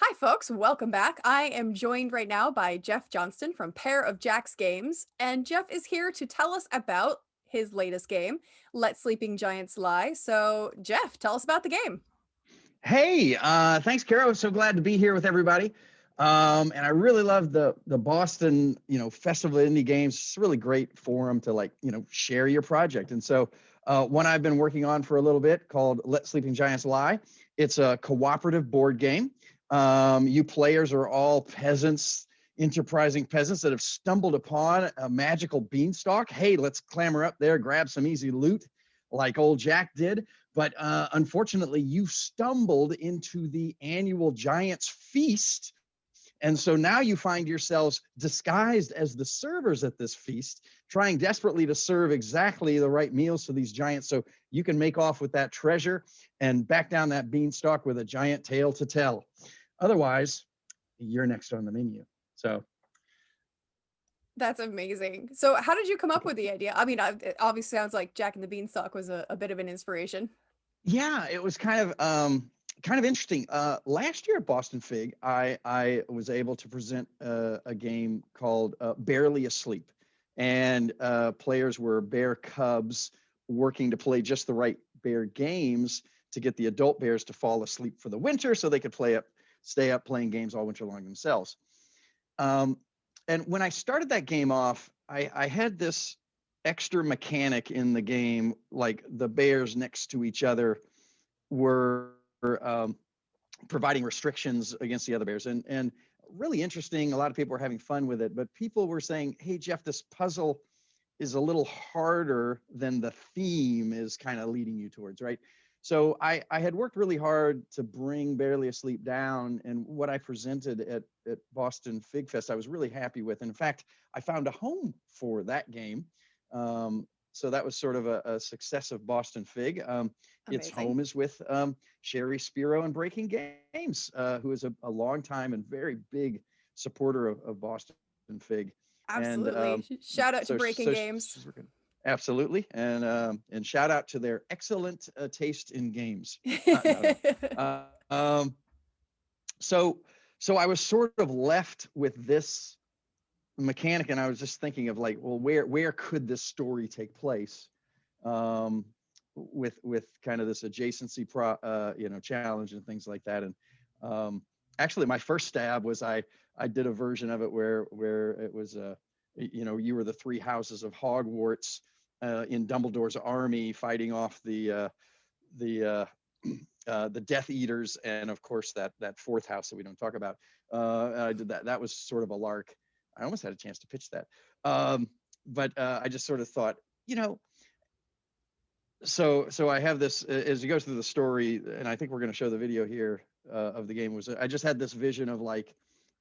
Hi, folks. Welcome back. I am joined right now by Jeff Johnston from Pair of Jacks Games, and Jeff is here to tell us about his latest game, Let Sleeping Giants Lie. So, Jeff, tell us about the game. Hey, thanks, Carol. So glad to be here with everybody. And I really love the Boston, Festival of Indie Games. It's a really great forum to share your project. And so one I've been working on for a little bit called Let Sleeping Giants Lie. It's a cooperative board game. You players are all peasants, enterprising peasants that have stumbled upon a magical beanstalk. Hey, let's clamber up there, grab some easy loot like old Jack did. But unfortunately, you stumbled into the annual Giants Feast. And so now you find yourselves disguised as the servers at this feast, trying desperately to serve exactly the right meals to these giants so you can make off with that treasure and back down that beanstalk with a giant tale to tell. Otherwise, you're next on the menu. So That's amazing. So, how did you come up with the idea? I mean, it obviously sounds like Jack and the Beanstalk was a bit of an inspiration. yeah, it was kind of interesting. Last year at BostonFIG, I was able to present a game called Barely Asleep, and players were bear cubs working to play just the right bear games to get the adult bears to fall asleep for the winter, so they could stay up playing games all winter long themselves. Um, and when I started that game off, I had this extra mechanic in the game, like the bears next to each other were providing restrictions against the other bears, and really interesting. A lot of people were having fun with it, but people were saying, "Hey, Jeff, this puzzle is a little harder than the theme is kind of leading you towards, right?" So I had worked really hard to bring Barely Asleep down, and what I presented at Boston Fig Fest, I was really happy with. And in fact, I found a home for that game. So that was sort of a success of Boston Fig. Its Amazing. home is with Sherry Spiro and Breaking Games, who is a long time and very big supporter of Boston Fig. And Absolutely. Shout out to Breaking so Games. she's working. Absolutely, and shout out to their excellent taste in games. No. So so I was sort of left with this mechanic, and I was just thinking of like, well, where could this story take place, um, with kind of this adjacency challenge and things like that. And actually, my first stab was I did a version of it where it was you were the three houses of Hogwarts in Dumbledore's army fighting off the the Death Eaters, and of course that fourth house that we don't talk about. I did that. That was sort of a lark. I almost had a chance to pitch that, but I just sort of thought, you know. So I have this as you go through the story, and I think we're going to show the video here of the game. Was I just had this vision of like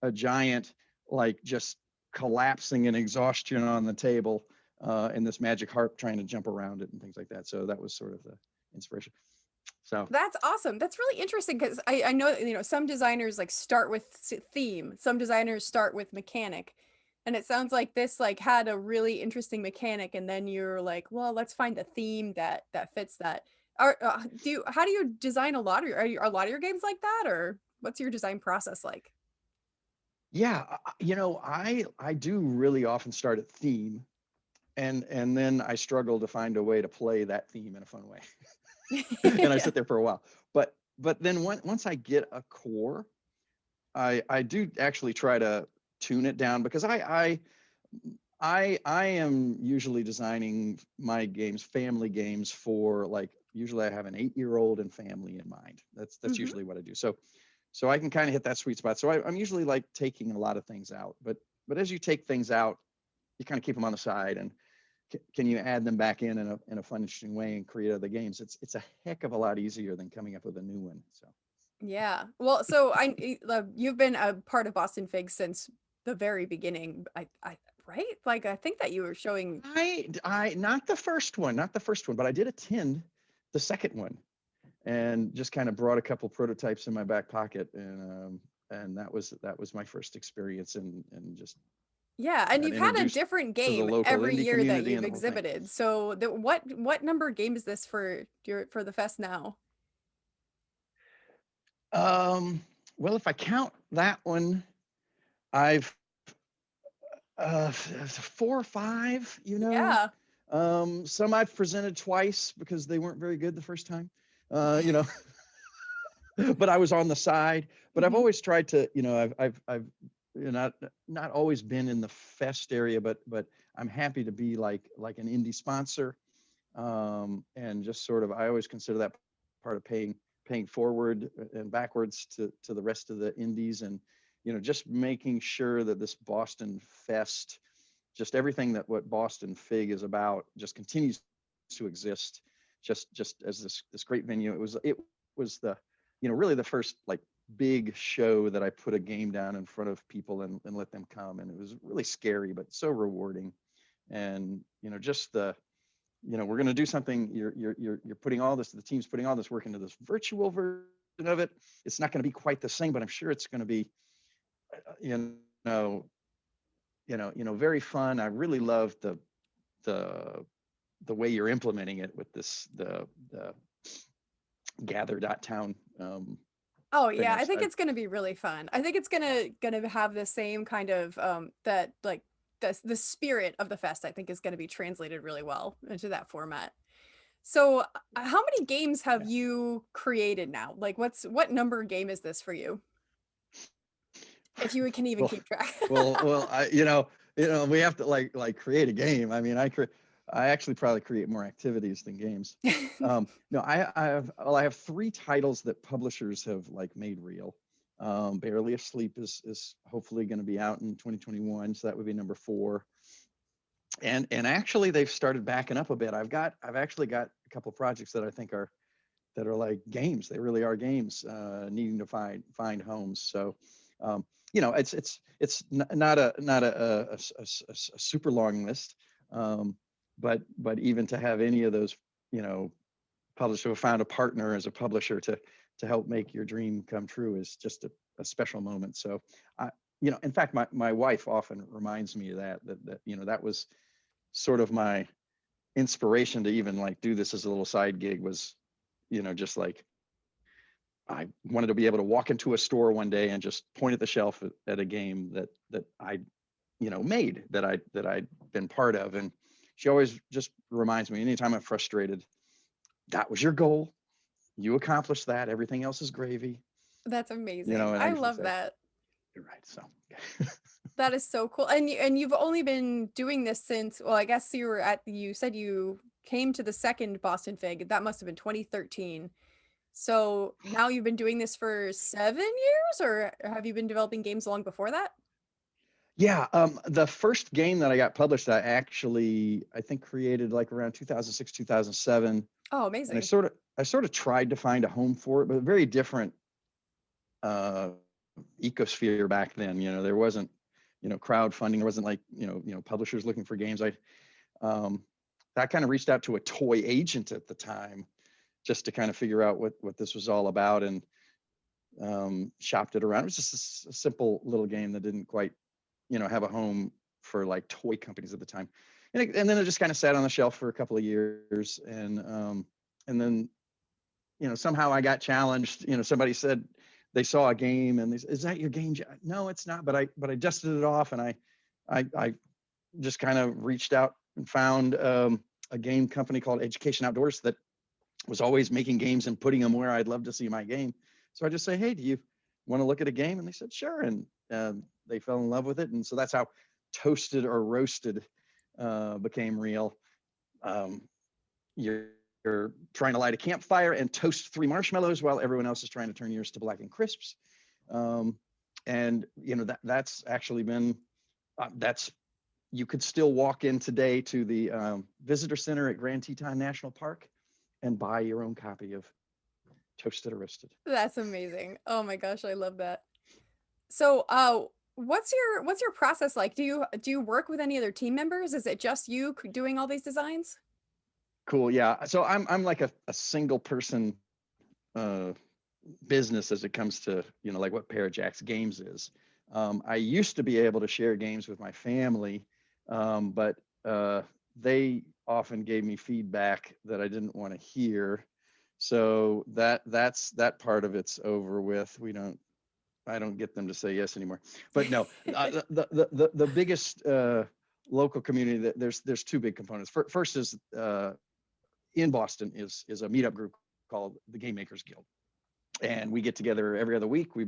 a giant, like just collapsing in exhaustion on the table, and this magic harp trying to jump around it and things like that. So that was sort of the inspiration. So That's awesome. That's really interesting because I know, some designers like start with theme, some designers start with mechanic. And it sounds like this like had a really interesting mechanic, and then you're like, well, let's find a theme that fits that. How do you design a lot of are a lot of your games like that, or what's your design process like? yeah, I do really often start at theme, and then I struggle to find a way to play that theme in a fun way. And I Yeah. sit there for a while. But then once I get a core, I do actually try to tune it down, because I am usually designing my games, family games, for like, usually I have an 8-year-old and family in mind. That's Hmm. usually what I do. So I can kind of hit that sweet spot. So I'm usually like taking a lot of things out, but as you take things out, you kind of keep them on the side, and can you add them back in a fun, interesting way and create other games? It's a heck of a lot easier than coming up with a new one. So Yeah. Well, so you've been a part of Boston Fig since the very beginning. I right? Like I think that you were showing. I not the first one, but I did attend the second one, and just kind of brought a couple prototypes in my back pocket, and that was my first experience, and just Yeah, and got you've had a introduced different to the game local every indie year that community you've and the whole thing. exhibited. So what number game is this for the fest now? Um, Well, if I count that one, I've 4 or 5, Yeah. some I've presented twice because they weren't very good the first time, you know, but I was on the side. But I've Mhm. always tried to, I've not always been in the fest area, but I'm happy to be like an indie sponsor, and just sort of, I always consider that part of paying forward and backwards to the rest of the indies, and just making sure that this Boston Fest, just everything that what Boston Fig is about, just continues to exist, just as this great venue. It was the really the first like big show that I put a game down in front of people and let them come, and it was really scary but so rewarding. And just we're going to do something. You're putting all this, the team's putting all this work into this virtual version of it. It's not going to be quite the same, but I'm sure it's going to be you know very fun. I really love the the way you're implementing it with this the gather.town Oh thing. yeah, I think I've it's gonna be really fun. I think it's gonna have the same kind of that like the spirit of the fest. I think is gonna be translated really well into that format. So, how many games have yeah. you created now? Like, what number game is this for you? If you can even well keep track. well I we have to like create a game. I mean, I actually probably create more activities than games. No, I have 3 titles that publishers have like made real. Barely Asleep is hopefully going to be out in 2021, so that would be number 4. And actually they've started backing up a bit. I've actually got a couple of projects that I think are like games. They really are games, needing to find homes. So, it's not a super long list, but even to have any of those, you know, publisher who found a partner as a publisher to help make your dream come true is just a special moment. So, I, in fact, my wife often reminds me of that that was sort of my inspiration to even like do this as a little side gig, was just like I wanted to be able to walk into a store one day and just point at the shelf at a game that I made, that I'd been part of. And she always just reminds me, anytime I'm frustrated, that was your goal, you accomplished that, everything else is gravy. That's amazing. And I I usually love say, that. you're right. So That is so cool. And you've only been doing this since, well, I guess you said you came to the second Boston Fig. That must have been 2013. So now you've been doing this for 7 years, or have you been developing games long before that? yeah, the first game that I got published, I think created like around 2006, 2007. Oh, And I amazing. sort of tried to find a home for it, but very different uh, ecosphere back then. There wasn't, crowdfunding. There wasn't like, publishers looking for games. Um, I kind of reached out to a toy agent at the time just to kind of figure out what this was all about, and shopped it around. It was just a simple little game that didn't quite, have a home for like toy companies at the time. And then it just kind of sat on the shelf for a couple of years. And then, somehow I got challenged. Somebody said they saw a game and they said, "Is that your game?" No, it's not. But I dusted it off, and I just kind of reached out and found a game company called Education Outdoors that was always making games and putting them where I'd love to see my game. So I just say, "Hey, do you want to look at a game?" And they said, "Sure." And they fell in love with it. And so that's how Toasted or Roasted became real. Um, you're trying to light a campfire and toast 3 marshmallows while everyone else is trying to turn yours to blackened crisps. Um, and that's actually been that's you could still walk in today to the visitor center at Grand Teton National Park and buy your own copy of Toasted or Roasted. That's amazing. Oh my gosh, I love that. So, what's your process like? Do you work with any other team members? Is it just you doing all these designs? Cool. Yeah. So I'm like a single person uh, business as it comes to like what Parajax Games is. I used to be able to share games with my family, but they often gave me feedback that I didn't want to hear. So that part of it's over with. We don't. I don't get them to say yes anymore. But no, the biggest local community that there's two big components. First is in Boston is a meetup group called the Game Makers Guild, and we get together every other week. We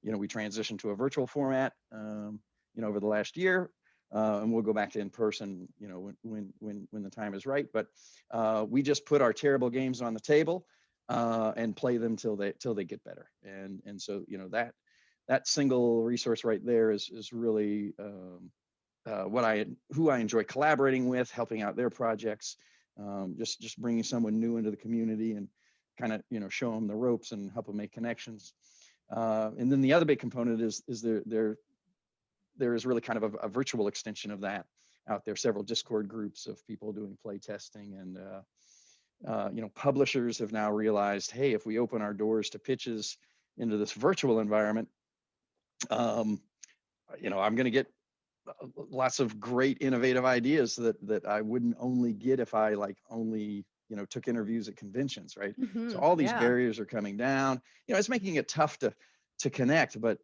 transitioned to a virtual format, over the last year, and we'll go back to in person, when the time is right. But we just put our terrible games on the table and play them till they get better. And so that single resource right there is really who I enjoy collaborating with, helping out their projects, just bringing someone new into the community and kind of show them the ropes and help them make connections. And then the other big component is there is really kind of a virtual extension of that out there. Several Discord groups of people doing play testing, and publishers have now realized, hey, if we open our doors to pitches into this virtual environment, I'm going to get lots of great innovative ideas that I wouldn't only get if I only took interviews at conventions, right? So all these Yeah. barriers are coming down. It's making it tough to connect, but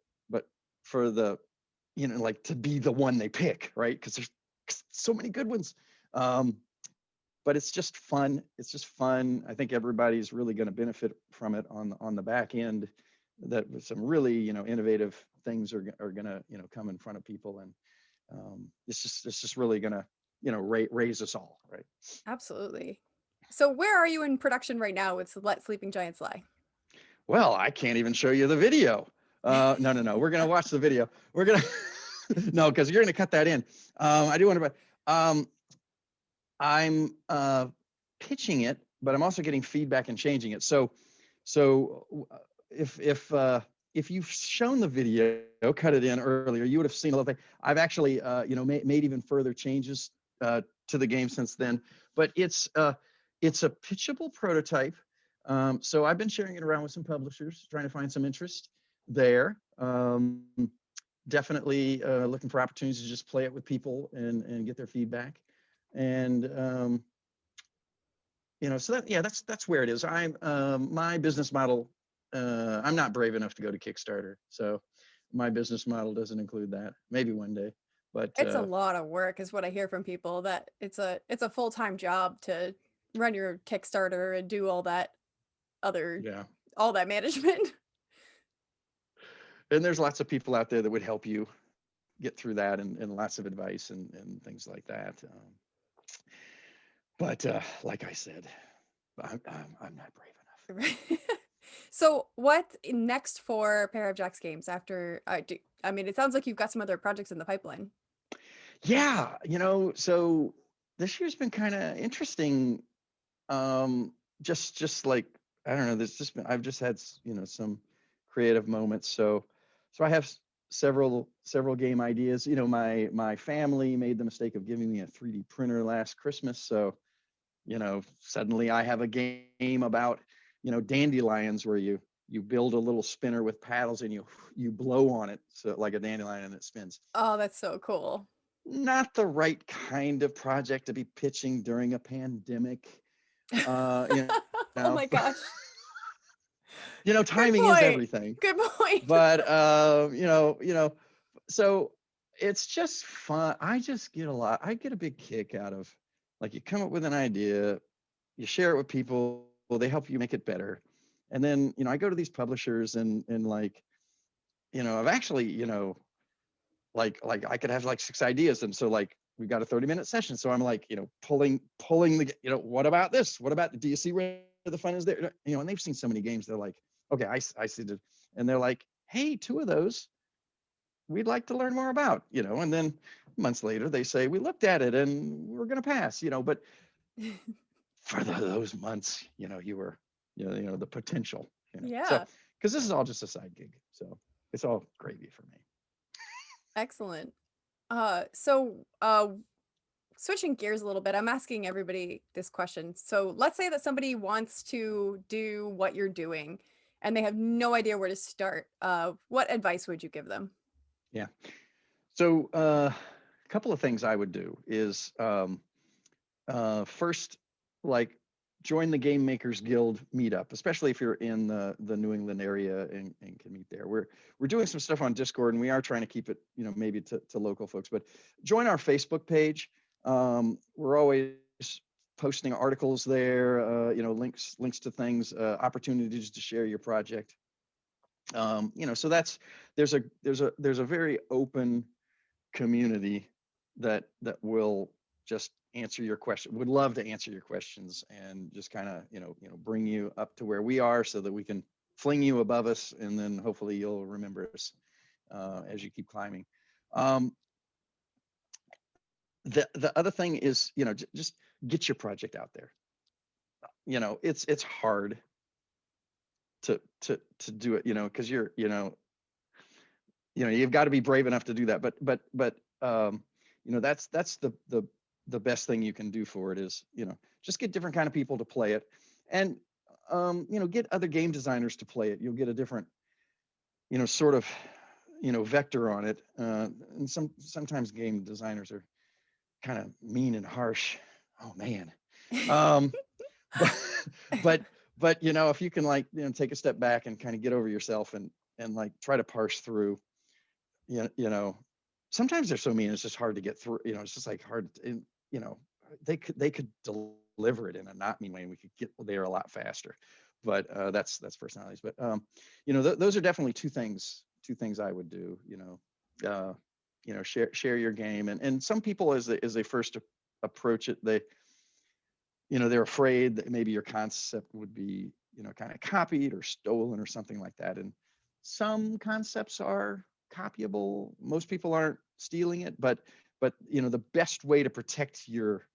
for the to be the one they pick, right? Because there's so many good ones. But it's just fun. It's just fun. I think everybody's really going to benefit from it on the back end. That some really innovative things are going to come in front of people, and it's just really going to raise us all, right? Absolutely. So where are you in production right now with Let Sleeping Giants Lie? Well, I can't even show you the video. No. We're going to watch the video. We're going to, no, because you're going to cut that in. I do want to, I'm pitching it, but I'm also getting feedback and changing it. So if you've shown the video, cut it in earlier, you would have seen a little thing. I've actually, made even further changes to the game since then. But it's a pitchable prototype. So I've been sharing it around with some publishers, trying to find some interest there. Definitely looking for opportunities to just play it with people and get their feedback. And so that's where it is. I'm my business model. I'm not brave enough to go to Kickstarter, so my business model doesn't include that. Maybe one day, but It's a lot of work is what I hear from people, that it's a full-time job to run your Kickstarter and do all that other yeah. all that management. And there's lots of people out there that would help you get through that, and lots of advice and things like that. But like I said, I'm not brave enough. So what next for Pair of Jacks games after I mean, it sounds like you've got some other projects in the pipeline. Yeah, so this year's been kind of interesting. Just like, I don't know, I've just had some creative moments. So I have several game ideas. My family made the mistake of giving me a 3D printer last Christmas. So suddenly I have a game about dandelions, where you build a little spinner with paddles and you blow on it, so like a dandelion, and it spins. Oh, that's so cool. Not the right kind of project to be pitching during a pandemic. You Oh know, my gosh. Good timing is point. everything. Good point. But so it's just fun. I get a big kick out of, like, you come up with an idea, you share it with people, they help you make it better. And then, I go to these publishers and like, I've actually, like I could have like 6 ideas. And so, like, we've got a 30-minute session. So I'm like, pulling the, what about this? What about, do you see where the fun is there? And they've seen so many games. They're like, okay, I see it. And they're like, hey, 2 of those we'd like to learn more about, and then months later they say, we looked at it and we're going to pass, but for those months, you were, the potential, so, Yeah. because this is all just a side gig. So it's all gravy for me. Excellent. So switching gears a little bit, I'm asking everybody this question. So let's say that somebody wants to do what you're doing and they have no idea where to start. What advice would you give them? Yeah. So a couple of things I would do is, first, like, join the Game Makers Guild meetup, especially if you're in the New England area and can meet there. We're doing some stuff on Discord, and we are trying to keep it, maybe to local folks. But join our Facebook page. We're always posting articles there, links to things, opportunities to share your project. So there's a very open community that will just answer your question. Would love to answer your questions and just kind of bring you up to where we are so that we can fling you above us, and then hopefully you'll remember us as you keep climbing. The other thing is, just get your project out there. It's hard to do it, because you've got to be brave enough to do that. But that's the best thing you can do for it is, just get different kind of people to play it, and get other game designers to play it. You'll get a different, sort of, vector on it. And sometimes game designers are kind of mean and harsh. Oh man. But if you can take a step back and kind of get over yourself and try to parse through, sometimes they're so mean it's just hard to get through. It's just hard. They could deliver it in a not mean way, and we could get there a lot faster. But that's personalities. But those are definitely two things I would do. Share your game, and some people as they first approach it, they're afraid that maybe your concept would be, kind of copied or stolen or something like that. And some concepts are copyable. Most people aren't stealing it, but the best way to protect your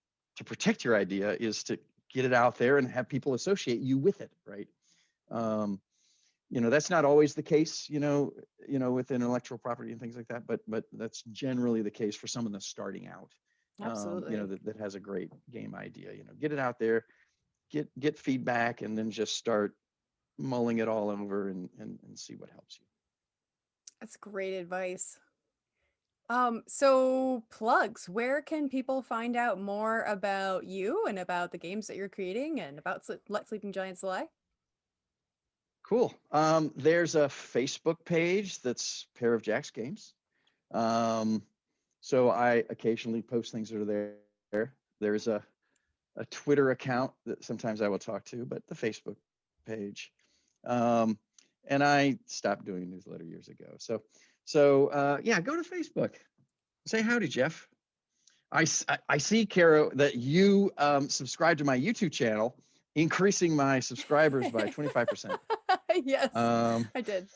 idea is to get it out there and have people associate you with it, right? That's not always the case, with intellectual property and things like that, but that's generally the case for someone that's starting out. Absolutely. That has a great game idea. Get it out there, get feedback, and then just start mulling it all over and see what helps you. That's great advice. So plugs, where can people find out more about you and about the games that you're creating and about Let Sleeping Giants Lie? Cool. There's a Facebook page that's Pair of Jacks Games. So I occasionally post things that are there. There's a Twitter account that sometimes I will talk to, but the Facebook page. And I stopped doing a newsletter years ago. So yeah, go to Facebook. Say howdy, Jeff. I see, Caro, that you subscribe to my YouTube channel, increasing my subscribers by 25%. Yes, I did.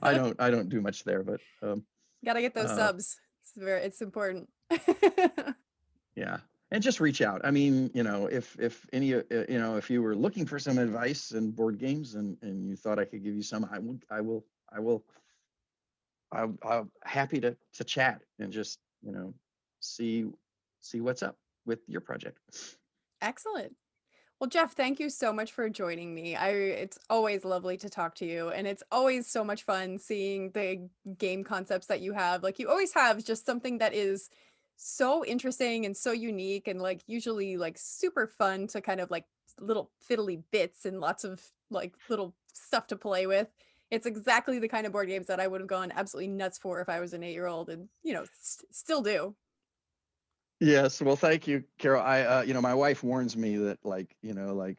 I don't do much there, but Gotta get those subs. It's important. Yeah, and just reach out. I mean, if any, if you were looking for some advice in board games and you thought I could give you some, I'm happy to chat and just see what's up with your project. Excellent. Well, Jeff, thank you so much for joining me. It's always lovely to talk to you, and it's always so much fun seeing the game concepts that you have. Like you always have just something that is so interesting and so unique and usually super fun to kind of little fiddly bits and lots of little stuff to play with. It's exactly the kind of board games that I would have gone absolutely nuts for if I was an 8-year-old and, still do. Yes, well, thank you, Carol. I, my wife warns me that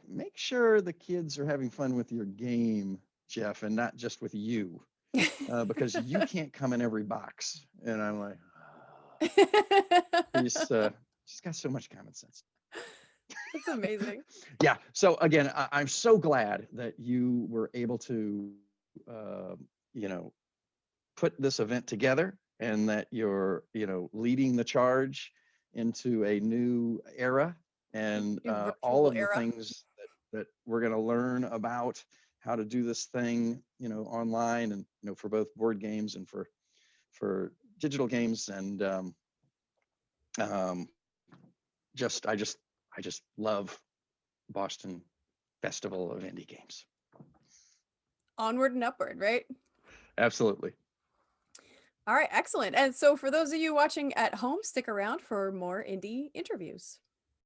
make sure the kids are having fun with your game, Jeff, and not just with you, because you can't come in every box. And I'm like, she's got so much common sense. That's amazing. Yeah. So again, I'm so glad that you were able to, put this event together, and that you're, leading the charge into a new era, and all of the things that we're going to learn about how to do this thing, online, and for both board games and for digital games, and I just love Boston Festival of Indie Games. Onward and upward, right? Absolutely. All right, excellent. And so for those of you watching at home, stick around for more indie interviews.